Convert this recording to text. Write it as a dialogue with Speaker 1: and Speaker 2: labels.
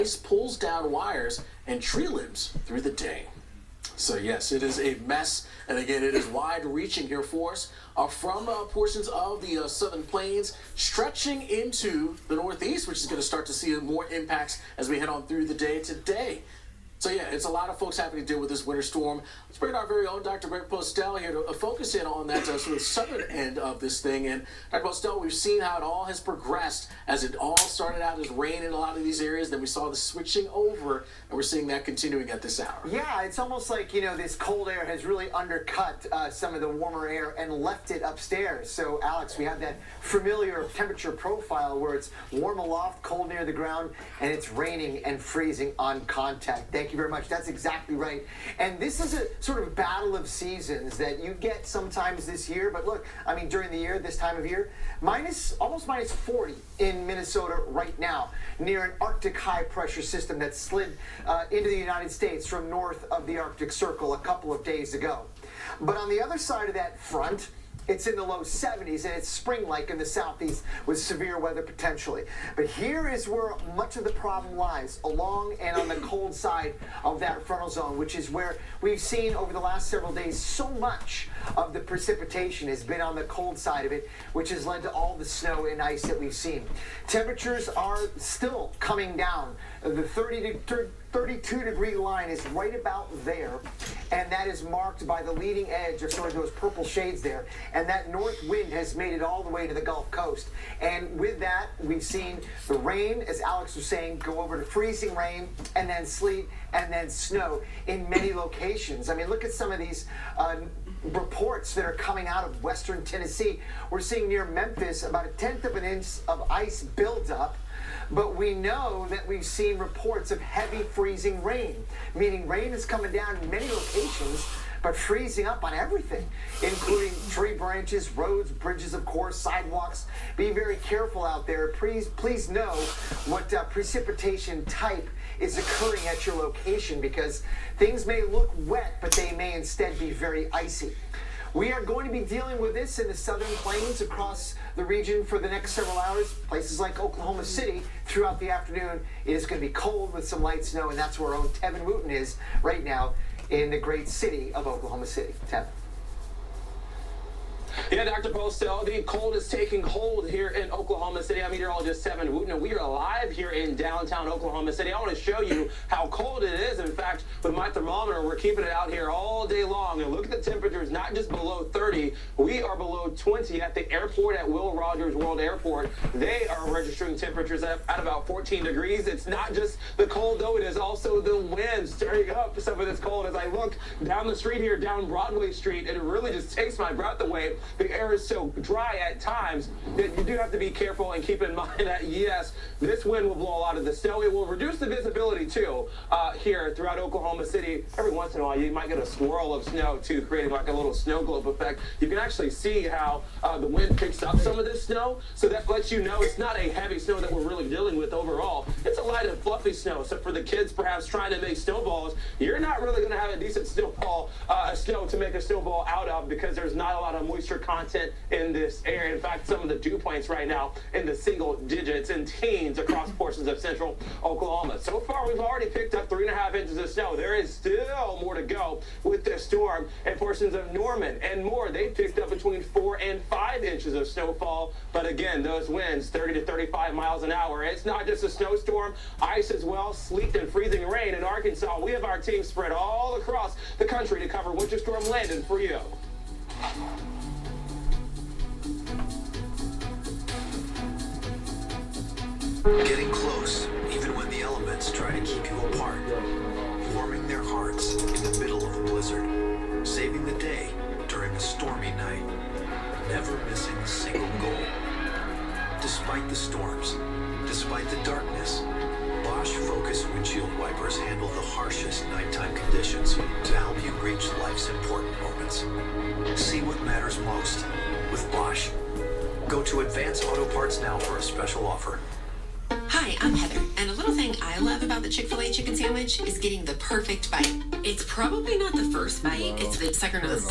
Speaker 1: Ice pulls down wires and tree limbs through the day. So yes, it is a mess, and again, it is wide-reaching here for us from portions of the southern plains stretching into the northeast, which is going to start to see more impacts as we head on through the day today. So yeah, it's a lot of folks having to deal with this winter storm. Let's bring in our very own Dr. Greg Postel here to focus in on that sort of southern end of this thing. And Dr. Postel, we've seen how it all has progressed as it all started out as rain in a lot of these areas. Then we saw the switching over, and we're seeing that continuing at this hour.
Speaker 2: Yeah, it's almost like, this cold air has really undercut some of the warmer air and left it upstairs. So, Alex, we have that familiar temperature profile where it's warm aloft, cold near the ground, and it's raining and freezing on contact. Thank you very much. That's exactly right. And this is a sort of battle of seasons that you get sometimes this year. But look, during the year, this time of year, almost minus 40 in Minnesota right now, near an Arctic high pressure system that slid into the United States from north of the Arctic Circle a couple of days ago. But on the other side of that front, it's in the low 70s, and it's spring-like in the southeast with severe weather potentially. But here is where much of the problem lies, along and on the cold side of that frontal zone, which is where we've seen over the last several days so much of the precipitation has been on the cold side of it, which has led to all the snow and ice that we've seen. Temperatures are still coming down. The 32-degree line is right about there, and that is marked by the leading edge of sort of those purple shades there. And that north wind has made it all the way to the Gulf Coast. And with that, we've seen the rain, as Alex was saying, go over to freezing rain, and then sleet, and then snow in many locations. Look at some of these reports that are coming out of western Tennessee. We're seeing near Memphis about 1/10 of an inch of ice buildup. But we know that we've seen reports of heavy freezing rain, meaning rain is coming down in many locations, but freezing up on everything, including tree branches, roads, bridges, of course, sidewalks. Be very careful out there. Please know what precipitation type is occurring at your location, because things may look wet, but they may instead be very icy. We are going to be dealing with this in the southern plains across the region for the next several hours. Places like Oklahoma City throughout the afternoon. It is going to be cold with some light snow, and that's where our own Tevin Wooten is right now in the great city of Oklahoma City. Tevin.
Speaker 3: Yeah, Dr. Postel, the cold is taking hold here in Oklahoma City. I'm meteorologist Tevin Wooten, and we are live here in downtown Oklahoma City. I want to show you how cold it is. In fact, with my thermometer, we're keeping it out here all day long. And look at the temperatures, not just below 30. We are below 20 at the airport at Will Rogers World Airport. They are registering temperatures at about 14 degrees. It's not just the cold, though. It is also the wind stirring up some of this cold. As I look down the street here, down Broadway Street, it really just takes my breath away. The air is so dry at times that you do have to be careful and keep in mind that, yes, this wind will blow a lot of the snow. It will reduce the visibility, too, here throughout Oklahoma City. Every once in a while, you might get a swirl of snow, too, creating like a little snow globe effect. You can actually see how the wind picks up some of this snow, so that lets you know it's not a heavy snow that we're really dealing with overall. It's a light and fluffy snow, so for the kids perhaps trying to make snowballs, you're not really going to have a decent snowball, snow to make a snowball out of, because there's not a lot of moisture content in this area. In fact, some of the dew points right now in the single digits and teens across portions of central Oklahoma. So far, we've already picked up 3.5 inches of snow. There is still more to go with this storm, and portions of Norman and more. They picked up between 4 and 5 inches of snowfall. But again, those winds, 30 to 35 miles an hour. It's not just a snowstorm, ice as well, sleet and freezing rain in Arkansas. We have our team spread all across the country to cover Winter Storm Landon for you.
Speaker 4: Getting close, even when the elements try to keep you apart. Warming their hearts in the middle of a blizzard. Saving the day during a stormy night. Never missing a single goal. Despite the storms, despite the darkness, Bosch Focus windshield wipers handle the harshest nighttime conditions to help you reach life's important moments. See what matters most with Bosch. Go to Advance Auto Parts now for a special offer.
Speaker 5: Hi, I'm Heather, and a little thing I love about the Chick-fil-A chicken sandwich is getting the perfect bite. It's probably not the first bite, it's the second or the third.